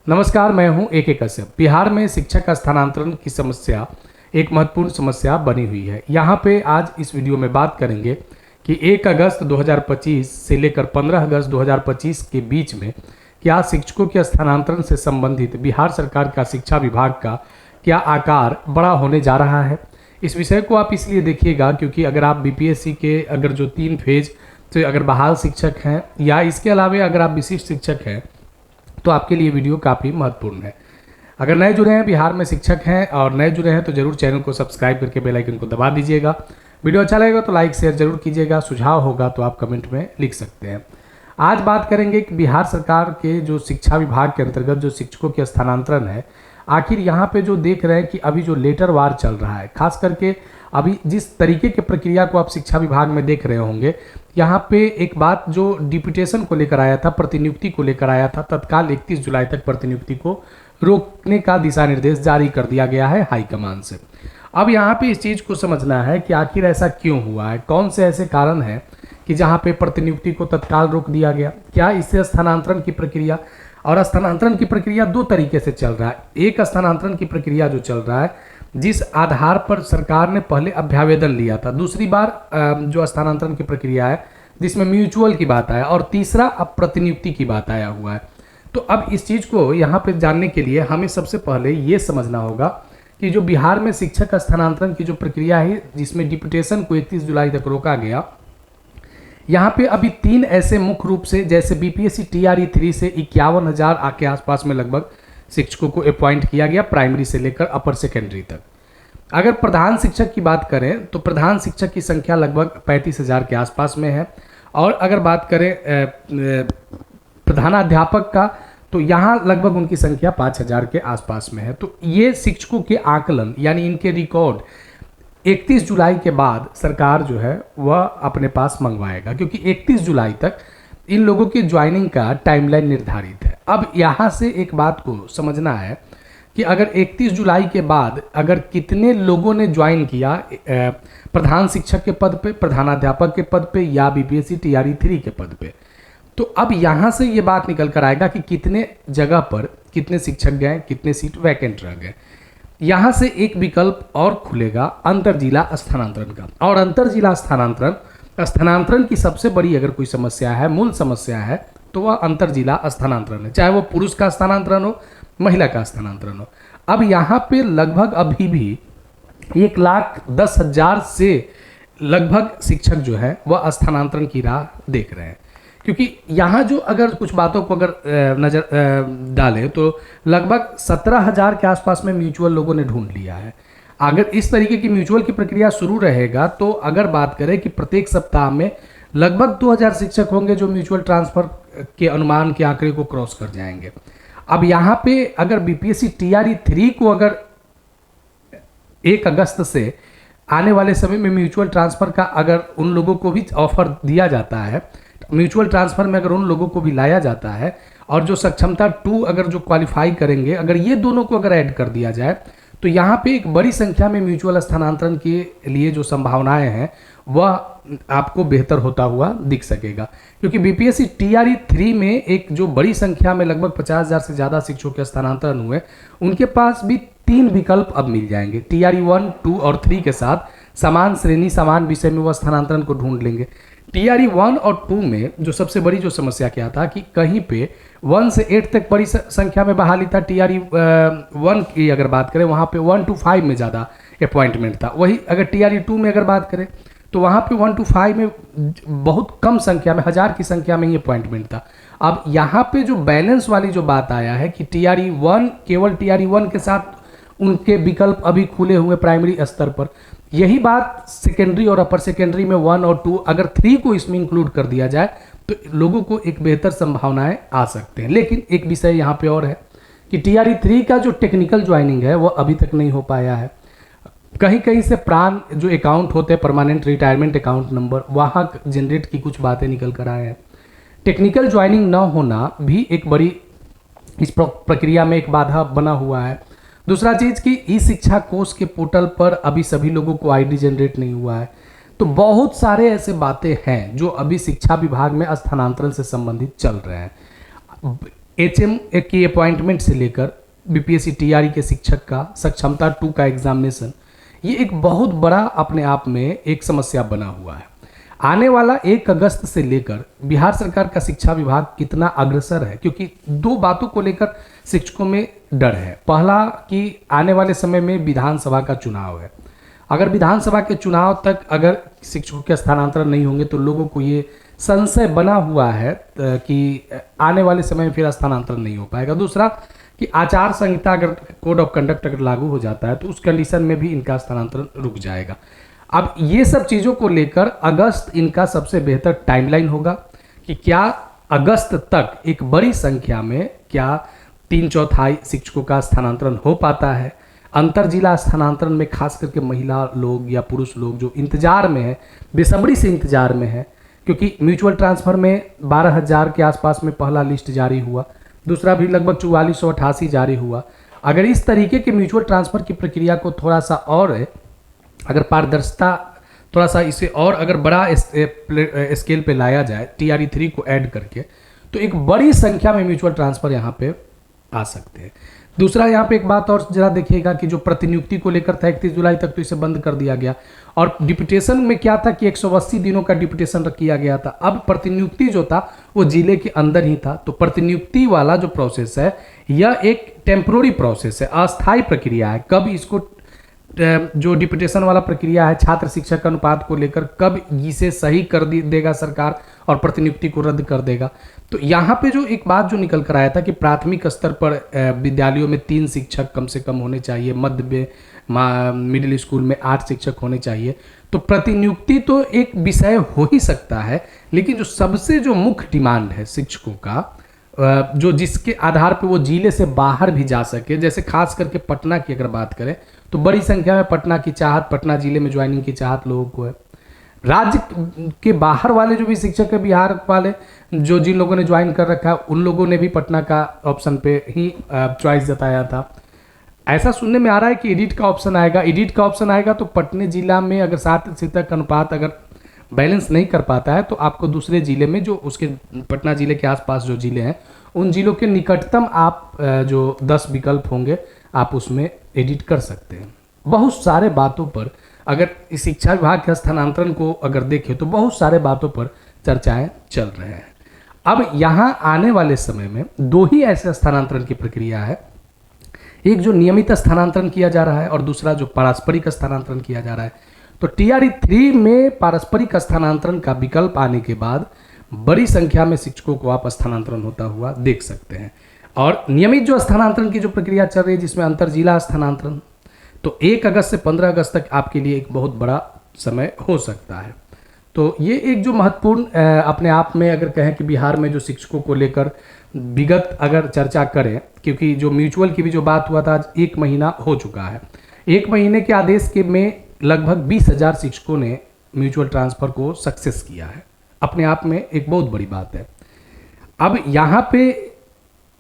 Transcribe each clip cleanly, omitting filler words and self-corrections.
नमस्कार, मैं हूं AK कश्यप। बिहार में शिक्षक का स्थानांतरण की समस्या एक महत्वपूर्ण समस्या बनी हुई है। यहां पे आज इस वीडियो में बात करेंगे कि 1 अगस्त 2025 से लेकर 15 अगस्त 2025 के बीच में क्या शिक्षकों के स्थानांतरण से संबंधित बिहार सरकार का शिक्षा विभाग का क्या आकार बड़ा होने जा रहा है। इस विषय को आप इसलिए देखिएगा क्योंकि अगर आप BPSC के अगर जो 3 फेज से अगर बहाल शिक्षक हैं या इसके अलावा अगर आप विशिष्ट शिक्षक हैं तो आपके लिए वीडियो काफ़ी महत्वपूर्ण है। अगर नए जुड़े हैं, बिहार में शिक्षक हैं और नए जुड़े हैं तो जरूर चैनल को सब्सक्राइब करके बेल आइकन को दबा दीजिएगा। वीडियो अच्छा लगेगा तो लाइक शेयर जरूर कीजिएगा। सुझाव होगा तो आप कमेंट में लिख सकते हैं। आज बात करेंगे कि बिहार सरकार के जो शिक्षा विभाग के अंतर्गत जो शिक्षकों के स्थानांतरण है, आखिर यहाँ पे जो देख रहे हैं कि अभी जो लेटर वार चल रहा है, खास करके अभी जिस तरीके की प्रक्रिया को आप शिक्षा विभाग में देख रहे होंगे, यहाँ पे एक बात जो डिप्यूटेशन को लेकर आया था, प्रतिनियुक्ति को लेकर आया था, तत्काल 31 जुलाई तक प्रतिनियुक्ति को रोकने का दिशा निर्देश जारी कर दिया गया है हाईकमान से। अब यहाँ पे इस चीज़ को समझना है कि आखिर ऐसा क्यों हुआ है, कौन से ऐसे कारण हैं कि जहाँ पे प्रतिनियुक्ति को तत्काल रोक दिया गया। क्या इससे स्थानांतरण की प्रक्रिया, और स्थानांतरण की प्रक्रिया 2 तरीके से चल रहा है। एक स्थानांतरण की प्रक्रिया जो चल रहा है जिस आधार पर सरकार ने पहले अभ्यावेदन लिया था, दूसरी बार जो स्थानांतरण की प्रक्रिया है जिसमें म्यूचुअल की बात आया, और तीसरा अब प्रतिनियुक्ति की बात आया हुआ है। तो अब इस चीज़ को यहाँ पे जानने के लिए हमें सबसे पहले ये समझना होगा कि जो बिहार में शिक्षक स्थानांतरण की जो प्रक्रिया है जिसमें डिप्यूटेशन को 31 जुलाई तक रोका गया, यहाँ पे अभी 3 ऐसे मुख्य रूप से, जैसे BPSC TRE 3 से 51,000 के आसपास में लगभग शिक्षकों को अपॉइंट किया गया, प्राइमरी से लेकर अपर सेकेंडरी तक। अगर प्रधान शिक्षक की बात करें तो प्रधान शिक्षक की संख्या लगभग 35,000 के आसपास में है, और अगर बात करें प्रधानाध्यापक का तो यहाँ लगभग उनकी संख्या 5,000 के आसपास में है। तो ये शिक्षकों के आकलन यानी इनके रिकॉर्ड 31 जुलाई के बाद सरकार जो है वह अपने पास मंगवाएगा, क्योंकि 31 जुलाई तक इन लोगों की ज्वाइनिंग का टाइमलाइन निर्धारित है। अब यहाँ से एक बात को समझना है कि अगर 31 जुलाई के बाद अगर कितने लोगों ने ज्वाइन किया प्रधान शिक्षक के पद पे, प्रधानाध्यापक के पद पे या BPSC TRE 3 के पद पे, तो अब यहाँ से ये बात निकल कर आएगा कि कितने जगह पर कितने शिक्षक गए, कितने सीट वैकेंट रह गए। यहाँ से एक विकल्प और खुलेगा अंतर जिला स्थानांतरण का, और अंतर जिला स्थानांतरण की सबसे बड़ी अगर कोई समस्या है, मूल समस्या है, तो वह अंतर जिला स्थानांतरण है, चाहे वो पुरुष का स्थानांतरण हो, महिला का स्थानांतरण हो। अब यहाँ पे लगभग अभी भी 1,10,000 से लगभग शिक्षक जो है वह स्थानांतरण की राह देख रहे हैं, क्योंकि यहाँ जो अगर कुछ बातों को अगर नज़र डालें तो लगभग 17,000 के आसपास में म्यूचुअल लोगों ने ढूंढ लिया है। अगर इस तरीके की म्यूचुअल की प्रक्रिया शुरू रहेगा तो अगर बात करें कि प्रत्येक सप्ताह में लगभग 2,000 शिक्षक होंगे जो म्यूचुअल ट्रांसफर के अनुमान के आंकड़े को क्रॉस कर जाएंगे। अब यहाँ पे अगर BPSC TRE 3 को अगर 1 अगस्त से आने वाले समय में म्यूचुअल ट्रांसफर का अगर उन लोगों को भी ऑफर दिया जाता है, म्यूचुअल ट्रांसफर में अगर उन लोगों को भी लाया जाता है, और जो सक्षमता 2 अगर जो क्वालिफाई करेंगे, अगर ये दोनों को अगर ऐड कर दिया जाए तो यहाँ पे एक बड़ी संख्या में म्यूचुअल स्थानांतरण के लिए जो संभावनाएं हैं वह आपको बेहतर होता हुआ दिख सकेगा, क्योंकि BPSC TRE 3 में एक जो बड़ी संख्या में लगभग 50,000 से ज़्यादा शिक्षकों के स्थानांतरण हुए, उनके पास भी 3 विकल्प अब मिल जाएंगे। TRE 1, 2 और 3 के साथ समान श्रेणी समान विषय में वह स्थानांतरण को ढूंढ लेंगे। TRE 1 और 2 में जो सबसे बड़ी जो समस्या क्या था कि कहीं पे 1 से 8 तक बड़ी संख्या में बहाली था। TRE 1 की अगर बात करें वहाँ पे 1 to 5 में ज़्यादा अपॉइंटमेंट था। वही अगर TRE 2 में अगर बात करें तो वहाँ पे 1 to 5 में बहुत कम संख्या में, 1000 की संख्या में ही अपॉइंटमेंट था। अब यहाँ पे जो बैलेंस वाली जो बात आया है कि TRE 1 केवल TRE 1 के साथ उनके विकल्प अभी खुले हुए प्राइमरी स्तर पर, यही बात सेकेंडरी और अपर सेकेंडरी में 1 और 2 अगर 3 को इसमें इंक्लूड कर दिया जाए तो लोगों को एक बेहतर संभावनाएं आ सकते हैं। लेकिन एक विषय यहाँ पे और है कि TRE 3 का जो टेक्निकल ज्वाइनिंग है वह अभी तक नहीं हो पाया है। कहीं कहीं से प्राण जो अकाउंट होते हैं, परमानेंट रिटायरमेंट अकाउंट नंबर, वहाँ जनरेट की कुछ बातें निकल कर आए हैं। टेक्निकल ज्वाइनिंग न होना भी एक बड़ी इस प्रक्रिया में एक बाधा बना हुआ है। दूसरा चीज़ कि ई शिक्षा कोष के पोर्टल पर अभी सभी लोगों को ID जनरेट नहीं हुआ है। तो बहुत सारे ऐसे बातें हैं जो अभी शिक्षा विभाग में स्थानांतरण से संबंधित चल रहे हैं। HM की अपॉइंटमेंट से लेकर BPSC TRE के शिक्षक का सक्षमता 2 का एग्जामिनेशन, ये एक बहुत बड़ा अपने आप में एक समस्या बना हुआ है। आने वाला 1 अगस्त से लेकर बिहार सरकार का शिक्षा विभाग कितना अग्रसर है, क्योंकि 2 बातों को लेकर शिक्षकों में डर है। पहला कि आने वाले समय में विधानसभा का चुनाव है। अगर विधानसभा के चुनाव तक अगर शिक्षकों के स्थानांतरण नहीं होंगे तो लोगों को ये संशय बना हुआ है कि आने वाले समय में फिर स्थानांतरण नहीं हो पाएगा। दूसरा कि आचार संहिता अगर कोड ऑफ कंडक्ट अगर लागू हो जाता है तो उस कंडीशन में भी इनका स्थानांतरण रुक जाएगा। अब ये सब चीज़ों को लेकर अगस्त इनका सबसे बेहतर टाइमलाइन होगा कि क्या अगस्त तक एक बड़ी संख्या में क्या 3/4 शिक्षकों का स्थानांतरण हो पाता है। अंतर जिला स्थानांतरण में खास करके महिला लोग या पुरुष लोग जो इंतजार में है, बेसब्री से इंतजार में है, क्योंकि म्यूचुअल ट्रांसफर में 12,000 के आसपास में पहला लिस्ट जारी हुआ, दूसरा भी लगभग 4488 जारी हुआ। अगर इस तरीके के म्यूचुअल ट्रांसफर की प्रक्रिया को थोड़ा सा और अगर पारदर्शिता, थोड़ा सा इसे और अगर बड़ा स्केल पे लाया जाए TRE 3 को ऐड करके, तो एक बड़ी संख्या में म्यूचुअल ट्रांसफर यहाँ पे आ सकते हैं। दूसरा यहाँ पे एक बात और जरा देखिएगा कि जो प्रतिनियुक्ति को लेकर था 31 जुलाई तक तो इसे बंद कर दिया गया, और डिप्यूटेशन में क्या था कि 180 दिनों का डिप्यूटेशन किया गया था। अब प्रतिनियुक्ति जो था वो जिले के अंदर ही था। तो प्रतिनियुक्ति वाला जो प्रोसेस है यह एक टेम्पोररी प्रोसेस है, अस्थायी प्रक्रिया है। कब इसको जो डिप्यूटेशन वाला प्रक्रिया है छात्र शिक्षक अनुपात को लेकर कब इसे सही कर देगा सरकार और प्रतिनियुक्ति को रद्द कर देगा। तो यहाँ पे जो एक बात जो निकल कर आया था कि प्राथमिक स्तर पर विद्यालयों में 3 शिक्षक कम से कम होने चाहिए, मध्य में मिडिल स्कूल में 8 शिक्षक होने चाहिए। तो प्रतिनियुक्ति तो एक विषय हो ही सकता है, लेकिन जो सबसे जो मुख्य डिमांड है शिक्षकों का, जो जिसके आधार पर वो जिले से बाहर भी जा सके, जैसे खास करके पटना की अगर बात करें तो बड़ी संख्या में पटना की चाहत, पटना जिले में ज्वाइनिंग की चाहत लोगों को है। राज्य के बाहर वाले जो भी शिक्षक है, बिहार वाले जो जिन लोगों ने ज्वाइन कर रखा है, उन लोगों ने भी पटना का ऑप्शन पे ही चॉइस जताया था। ऐसा सुनने में आ रहा है कि एडिट का ऑप्शन आएगा। एडिट का ऑप्शन आएगा तो पटना जिला में अगर 7 शिक्षक अनुपात अगर बैलेंस नहीं कर पाता है तो आपको दूसरे जिले में, जो उसके पटना जिले के आसपास जो जिले हैं, उन जिलों के निकटतम आप जो 10 विकल्प होंगे आप उसमें एडिट कर सकते हैं। बहुत सारे बातों पर अगर इस शिक्षा विभाग के स्थानांतरण को अगर देखें तो बहुत सारे बातों पर चर्चाएं चल रहे हैं। अब यहाँ आने वाले समय में 2 ही ऐसे स्थानांतरण की प्रक्रिया है, एक जो नियमित स्थानांतरण किया जा रहा है और दूसरा जो पारस्परिक स्थानांतरण किया जा रहा है। तो TRE 3 में पारस्परिक स्थानांतरण का विकल्प आने के बाद बड़ी संख्या में शिक्षकों को आप स्थानांतरण होता हुआ देख सकते हैं। और नियमित जो स्थानांतरण की जो प्रक्रिया चल रही है जिसमें अंतर जिला स्थानांतरण, तो 1 अगस्त से 15 अगस्त तक आपके लिए एक बहुत बड़ा समय हो सकता है। तो ये एक जो महत्वपूर्ण अपने आप में अगर कहें कि बिहार में जो शिक्षकों को लेकर विगत अगर चर्चा करें, क्योंकि जो म्यूचुअल की भी जो बात हुआ था आज 1 महीना हो चुका है। 1 महीने के आदेश के में लगभग 20,000 शिक्षकों ने म्यूचुअल ट्रांसफर को सक्सेस किया है, अपने आप में एक बहुत बड़ी बात है। अब यहाँ पे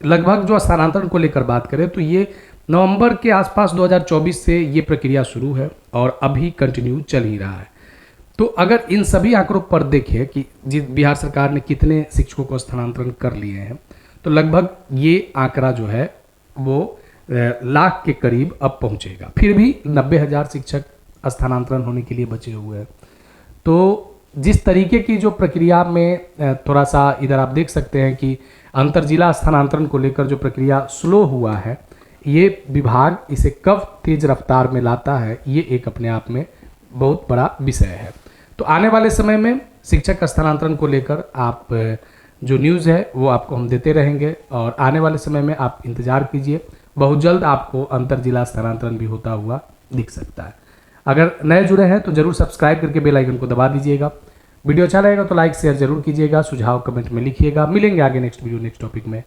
लगभग जो स्थानांतरण को लेकर बात करें तो ये नवंबर के आसपास 2024 से ये प्रक्रिया शुरू है और अभी कंटिन्यू चल ही रहा है। तो अगर इन सभी आंकड़ों पर देखें कि बिहार सरकार ने कितने शिक्षकों को स्थानांतरण कर लिए हैं, तो लगभग ये आंकड़ा जो है वो लाख के करीब अब पहुंचेगा। फिर भी 90,000 शिक्षक स्थानांतरण होने के लिए बचे हुए हैं। तो जिस तरीके की जो प्रक्रिया में थोड़ा सा इधर आप देख सकते हैं कि अंतर जिला स्थानांतरण को लेकर जो प्रक्रिया स्लो हुआ है, ये विभाग इसे कब तेज रफ्तार में लाता है, ये एक अपने आप में बहुत बड़ा विषय है। तो आने वाले समय में शिक्षक स्थानांतरण को लेकर आप जो न्यूज़ है वो आपको हम देते रहेंगे और आने वाले समय में आप इंतज़ार कीजिए, बहुत जल्द आपको अंतर जिला स्थानांतरण भी होता हुआ दिख सकता है। अगर नए जुड़े हैं तो जरूर सब्सक्राइब करके बेल आइकन को दबा दीजिएगा। वीडियो अच्छा लगेगा तो लाइक शेयर जरूर कीजिएगा, सुझाव कमेंट में लिखिएगा। मिलेंगे आगे नेक्स्ट वीडियो नेक्स्ट टॉपिक में।